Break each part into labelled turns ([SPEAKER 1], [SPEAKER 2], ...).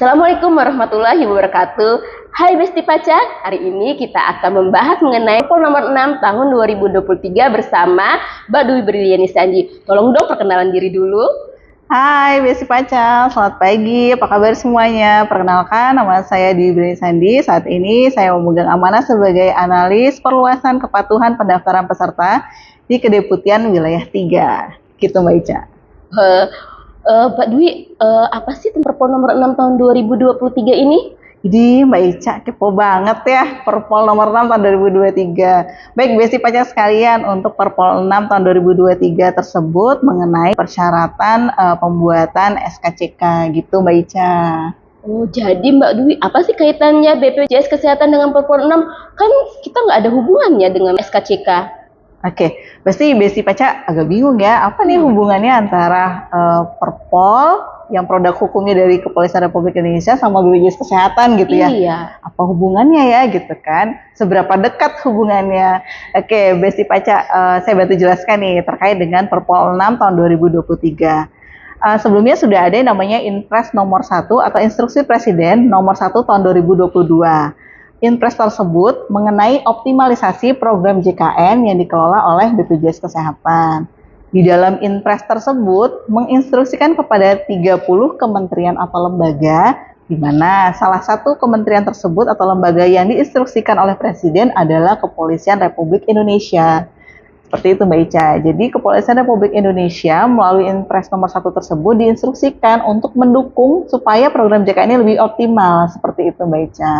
[SPEAKER 1] Assalamualaikum warahmatullahi wabarakatuh. Hai Besti Paca, hari ini kita akan membahas mengenai Perpol nomor 6 tahun 2023 bersama Mbak Dwi Briliani Sanji. Tolong dong perkenalan diri dulu.
[SPEAKER 2] Hai Besti Paca, selamat pagi, apa kabar semuanya? Perkenalkan, nama saya Dwi Briliani Sanji. Saat ini saya memegang amanah sebagai analis perluasan kepatuhan pendaftaran peserta di Kedeputian Wilayah 3. Gitu Mbak Ica.
[SPEAKER 1] Mbak Dwi, apa sih Perpol nomor 6 tahun 2023 ini?
[SPEAKER 2] Jadi Mbak Ica kepo banget ya Perpol nomor 6 tahun 2023. Baik Besti Paca sekalian, untuk Perpol 6 tahun 2023 tersebut mengenai persyaratan pembuatan SKCK gitu Mbak Ica.
[SPEAKER 1] Oh, jadi Mbak Dwi, apa sih kaitannya BPJS Kesehatan dengan Perpol 6? Kan kita nggak ada hubungannya dengan SKCK.
[SPEAKER 2] Oke, pasti Besti Paca agak bingung ya, apa nih hubungannya antara Perpol yang produk hukumnya dari Kepolisian Republik Indonesia sama BPJS Kesehatan gitu ya?
[SPEAKER 1] Iya.
[SPEAKER 2] Apa hubungannya ya gitu kan? Seberapa dekat hubungannya? Oke, Besti Paca, saya bantu jelaskan nih terkait dengan Perpol 6 tahun 2023. Sebelumnya sudah ada yang namanya Inpres nomor 1 atau Instruksi Presiden nomor 1 tahun 2022. Inpres tersebut mengenai optimalisasi program JKN yang dikelola oleh BPJS Kesehatan. Di dalam Inpres tersebut menginstruksikan kepada 30 kementerian atau lembaga, di mana salah satu kementerian tersebut atau lembaga yang diinstruksikan oleh Presiden adalah Kepolisian Republik Indonesia. Seperti itu Mbak Ica. Jadi Kepolisian Republik Indonesia melalui Inpres nomor 1 tersebut diinstruksikan untuk mendukung supaya program JKN ini lebih optimal. Seperti itu Mbak Ica.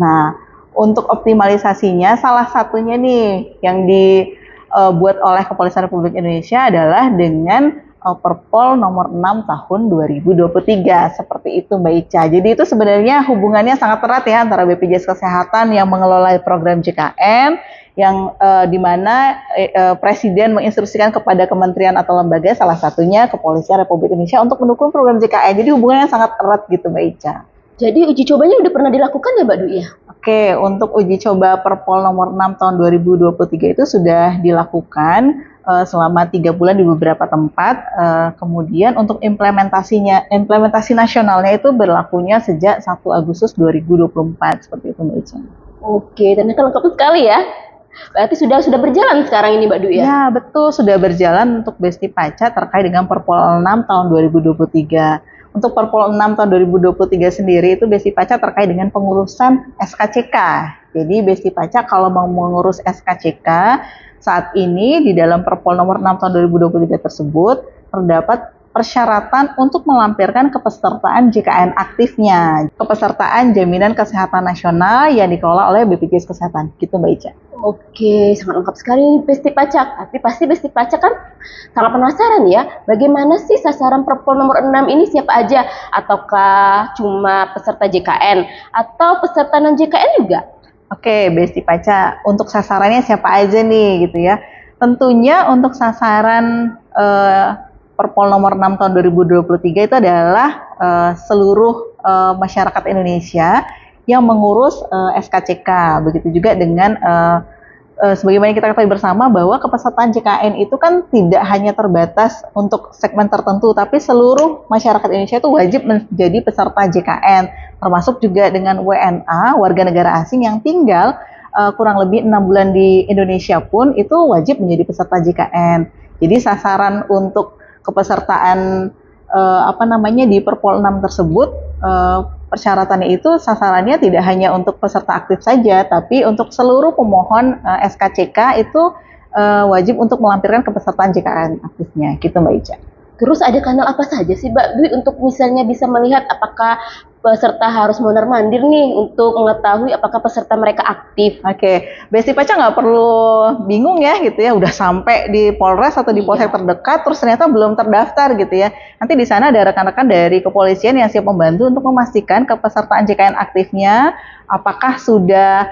[SPEAKER 2] Nah, untuk optimalisasinya salah satunya nih yang dibuat oleh Kepolisian Republik Indonesia adalah dengan Perpol nomor 6 tahun 2023. Seperti itu Mbak Ica. Jadi itu sebenarnya hubungannya sangat erat ya antara BPJS Kesehatan yang mengelola program JKN yang dimana Presiden menginstruksikan kepada kementerian atau lembaga, salah satunya Kepolisian Republik Indonesia untuk mendukung program JKN. Jadi hubungannya sangat erat gitu Mbak Ica.
[SPEAKER 1] Jadi uji cobanya udah pernah dilakukan ya Mbak Dwi ya?
[SPEAKER 2] Oke, untuk uji coba Perpol nomor 6 tahun 2023 itu sudah dilakukan selama 3 bulan di beberapa tempat. Kemudian untuk implementasi nasionalnya itu berlakunya sejak 1 Agustus 2024, seperti itu Mbak Ica.
[SPEAKER 1] Oke, ternyata lengkap sekali ya. Berarti sudah berjalan sekarang ini Mbak Dwi ya?
[SPEAKER 2] Ya, betul, sudah berjalan untuk Besti Paca terkait dengan Perpol 6 tahun 2023. Untuk Perpol 6 tahun 2023 sendiri itu Besti Paca terkait dengan pengurusan SKCK. Jadi Besti Paca kalau mau mengurus SKCK saat ini di dalam Perpol nomor 6 tahun 2023 tersebut terdapat persyaratan untuk melampirkan kepesertaan JKN aktifnya, kepesertaan Jaminan Kesehatan Nasional yang dikelola oleh BPJS Kesehatan. Gitu Mbak Ica.
[SPEAKER 1] Oke, sangat lengkap sekali Besti Paca. Tapi pasti Besti Paca kan sangat penasaran ya, bagaimana sih sasaran Perpol nomor 6 ini siapa aja? Ataukah cuma peserta JKN atau peserta non JKN juga?
[SPEAKER 2] Oke, Besti Paca, untuk sasarannya siapa aja nih gitu ya? Tentunya untuk sasaran Perpol nomor 6 tahun 2023 itu adalah seluruh masyarakat Indonesia yang mengurus SKCK. Begitu juga dengan sebagaimana kita ketahui bersama bahwa kepesertaan JKN itu kan tidak hanya terbatas untuk segmen tertentu, tapi seluruh masyarakat Indonesia itu wajib menjadi peserta JKN, termasuk juga dengan WNA, warga negara asing yang tinggal kurang lebih 6 bulan di Indonesia pun itu wajib menjadi peserta JKN. Jadi sasaran untuk kepesertaan di Perpol 6 tersebut, persyaratannya itu sasarannya tidak hanya untuk peserta aktif saja, tapi untuk seluruh pemohon SKCK itu wajib untuk melampirkan kepesertaan JKN aktifnya, gitu Mbak Ica.
[SPEAKER 1] Terus ada kanal apa saja sih Mbak Dwi untuk misalnya bisa melihat apakah peserta harus mondar-mandir nih untuk mengetahui apakah peserta mereka aktif?
[SPEAKER 2] Oke, Besti Paca nggak perlu bingung ya gitu ya, udah sampai di Polres atau di polsek terdekat terus ternyata belum terdaftar gitu ya. Nanti di sana ada rekan-rekan dari kepolisian yang siap membantu untuk memastikan kepesertaan JKN aktifnya apakah sudah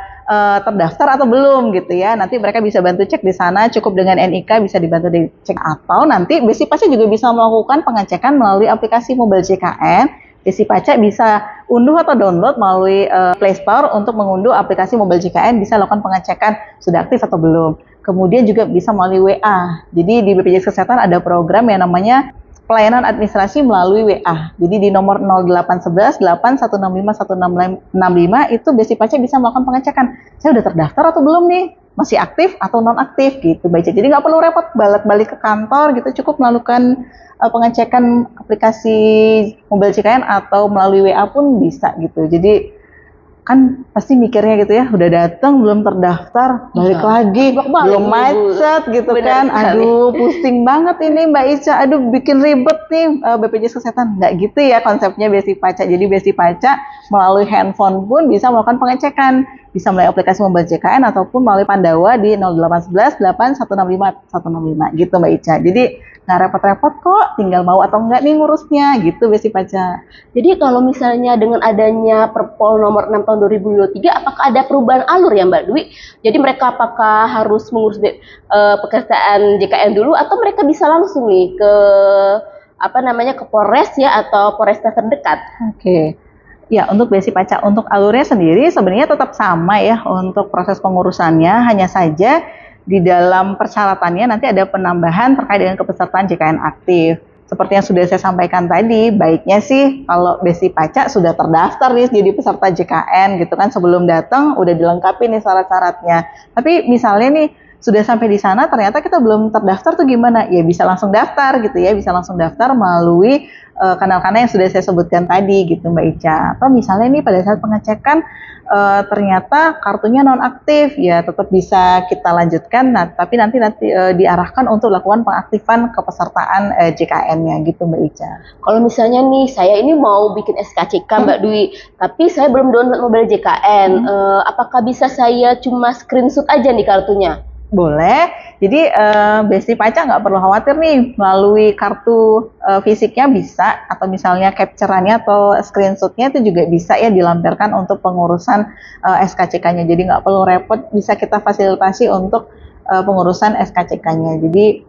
[SPEAKER 2] terdaftar atau belum gitu ya. Nanti mereka bisa bantu cek di sana, cukup dengan NIK bisa dibantu dicek, atau nanti Besti Paca juga bisa melakukan pengecekan melalui aplikasi mobile JKN. Besti Paca bisa unduh atau download melalui Play Store untuk mengunduh aplikasi mobile JKN, bisa lakukan pengecekan sudah aktif atau belum. Kemudian juga bisa melalui WA. Jadi di BPJS Kesehatan ada program yang namanya pelayanan administrasi melalui WA. Jadi di nomor 0811 8165 1665 itu Besti Paca bisa melakukan pengecekan. Saya udah terdaftar atau belum nih? Masih aktif atau non-aktif gitu Mbak Ica. Jadi nggak perlu repot balik-balik ke kantor gitu, cukup melakukan pengecekan aplikasi Mobile JKN atau melalui WA pun bisa gitu. Jadi kan pasti mikirnya gitu ya, udah datang belum terdaftar, balik lagi, belum macet gitu kan. Aduh, pusing banget ini Mbak Ica. Aduh, bikin ribet nih BPJS Kesehatan. Nggak gitu ya konsepnya Besti Paca. Jadi Besti Paca melalui handphone pun bisa melakukan pengecekan. Bisa melalui aplikasi Mobile JKN ataupun melalui Pandawa di 0811 8165 165 gitu Mbak Ica. Jadi nggak repot-repot kok, tinggal mau atau enggak nih ngurusnya gitu Besti Paca.
[SPEAKER 1] Jadi kalau misalnya dengan adanya Perpol nomor 6 tahun 2023, apakah ada perubahan alur ya Mbak Dwi? Jadi mereka apakah harus mengurus pekerjaan JKN dulu atau mereka bisa langsung nih ke ke Polres ya atau Polresta terdekat?
[SPEAKER 2] Oke. Ya, untuk Besti Paca, untuk alurnya sendiri sebenarnya tetap sama ya untuk proses pengurusannya, hanya saja di dalam persyaratannya nanti ada penambahan terkait dengan kepesertaan JKN aktif. Seperti yang sudah saya sampaikan tadi, baiknya sih kalau Besti Paca sudah terdaftar nih jadi peserta JKN gitu kan, sebelum datang udah dilengkapi nih syarat-syaratnya. Tapi misalnya nih sudah sampai di sana ternyata kita belum terdaftar tuh gimana? Ya bisa langsung daftar gitu ya, bisa langsung daftar melalui kanal-kanal yang sudah saya sebutkan tadi gitu Mbak Ica. Atau misalnya nih pada saat pengecekan ternyata kartunya non-aktif, ya tetap bisa kita lanjutkan, tapi nanti diarahkan untuk lakukan pengaktifan kepesertaan JKN-nya gitu Mbak Ica.
[SPEAKER 1] Kalau misalnya nih saya ini mau bikin SKCK Mbak Dwi, tapi saya belum download Mobile JKN, apakah bisa saya cuma screenshot aja nih kartunya?
[SPEAKER 2] Boleh. Jadi Besti Paca nggak perlu khawatir nih, melalui kartu fisiknya bisa, atau misalnya capture-annya atau screenshot-nya itu juga bisa ya dilampirkan untuk pengurusan SKCK-nya. Jadi nggak perlu repot, bisa kita fasilitasi untuk pengurusan SKCK-nya. Jadi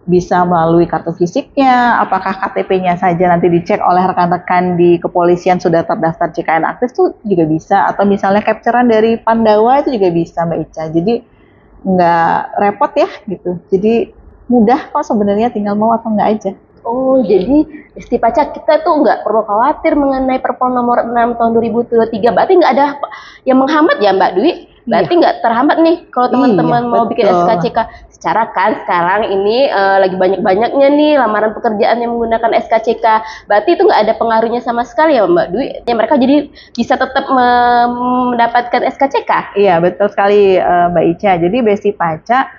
[SPEAKER 2] bisa melalui kartu fisiknya, apakah KTP-nya saja nanti dicek oleh rekan-rekan di kepolisian sudah terdaftar JKN aktif itu juga bisa, atau misalnya capture-an dari Pandawa itu juga bisa Mbak Ica. Jadi nggak repot ya gitu, jadi mudah kok sebenarnya, tinggal mau atau nggak aja.
[SPEAKER 1] Oh, jadi Besti Paca kita tuh nggak perlu khawatir mengenai Perpol nomor 6 tahun 2023, berarti nggak ada yang menghambat ya Mbak Dwi? Berarti nggak terhambat nih kalau teman-teman mau bikin SKCK. Secara kan sekarang ini lagi banyak-banyaknya nih lamaran pekerjaan yang menggunakan SKCK. Berarti itu nggak ada pengaruhnya sama sekali ya Mbak Dwi? Ya mereka jadi bisa tetap mendapatkan SKCK?
[SPEAKER 2] Iya, betul sekali Mbak Ica. Jadi Besti Paca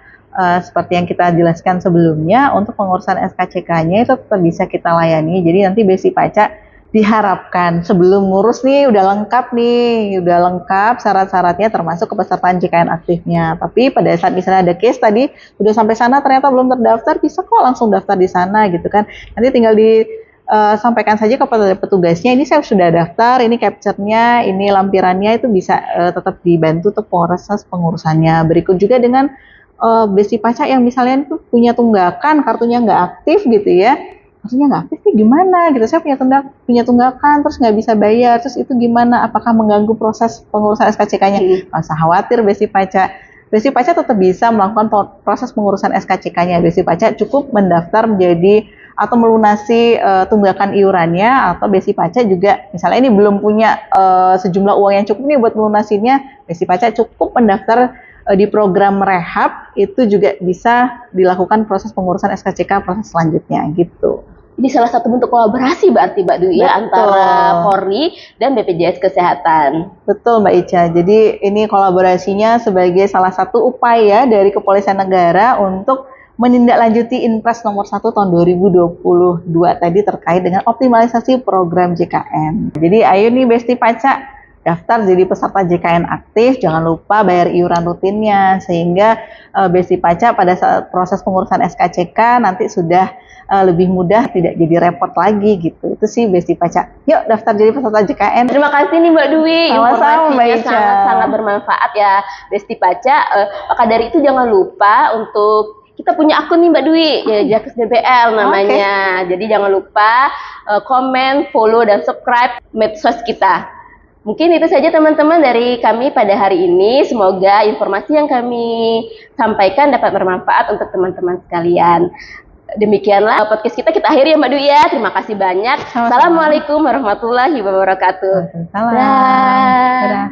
[SPEAKER 2] seperti yang kita jelaskan sebelumnya, untuk pengurusan SKCK-nya itu tetap bisa kita layani. Jadi nanti Besti Paca diharapkan sebelum ngurus nih udah lengkap syarat-syaratnya termasuk kepesertaan JKN aktifnya. Tapi pada saat misalnya ada case tadi udah sampai sana ternyata belum terdaftar, bisa kok langsung daftar di sana gitu kan. Nanti tinggal sampaikan saja kepada petugasnya, ini saya sudah daftar, ini capture-nya, ini lampirannya, itu bisa tetap dibantu untuk proses pengurusannya. Berikut juga dengan Besti Paca yang misalnya itu punya tunggakan, kartunya nggak aktif gitu ya. Maksudnya nggak aktif nih gimana gitu, saya punya tunggakan terus nggak bisa bayar, terus itu gimana, apakah mengganggu proses pengurusan SKCK-nya? Nggak usah khawatir Besti Paca. Besti Paca tetap bisa melakukan proses pengurusan SKCK-nya. Besti Paca cukup mendaftar menjadi atau melunasi tunggakan iurannya, atau Besti Paca juga misalnya ini belum punya sejumlah uang yang cukup nih buat melunasinya, Besti Paca cukup mendaftar di program rehab, itu juga bisa dilakukan proses pengurusan SKCK proses selanjutnya gitu.
[SPEAKER 1] Ini salah satu bentuk kolaborasi berarti Mbak Dwi ya, antara Polri dan BPJS Kesehatan.
[SPEAKER 2] Betul Mbak Ica, jadi ini kolaborasinya sebagai salah satu upaya dari Kepolisian Negara untuk menindaklanjuti Inpres nomor 1 tahun 2022 tadi terkait dengan optimalisasi program JKN. Jadi ayo nih Besti Paca, daftar jadi peserta JKN aktif, jangan lupa bayar iuran rutinnya, sehingga Besti Paca pada saat proses pengurusan SKCK nanti sudah lebih mudah, tidak jadi repot lagi gitu. Itu sih Besti Paca. Yuk daftar jadi peserta JKN.
[SPEAKER 1] Terima kasih nih Mbak Dwi,
[SPEAKER 2] informasinya
[SPEAKER 1] sangat bermanfaat ya Besti Paca. Maka dari itu jangan lupa untuk kita punya akun nih Mbak Dwi, ya Jakes DBL namanya. Jadi jangan lupa komen, follow, dan subscribe medsos kita. Mungkin itu saja teman-teman dari kami pada hari ini. Semoga informasi yang kami sampaikan dapat bermanfaat untuk teman-teman sekalian. Demikianlah podcast kita akhiri ya Mbak Dwi ya. Terima kasih banyak.
[SPEAKER 2] Sama-sama.
[SPEAKER 1] Assalamualaikum warahmatullahi wabarakatuh.
[SPEAKER 2] Salam.
[SPEAKER 1] Dah.
[SPEAKER 2] Dadah.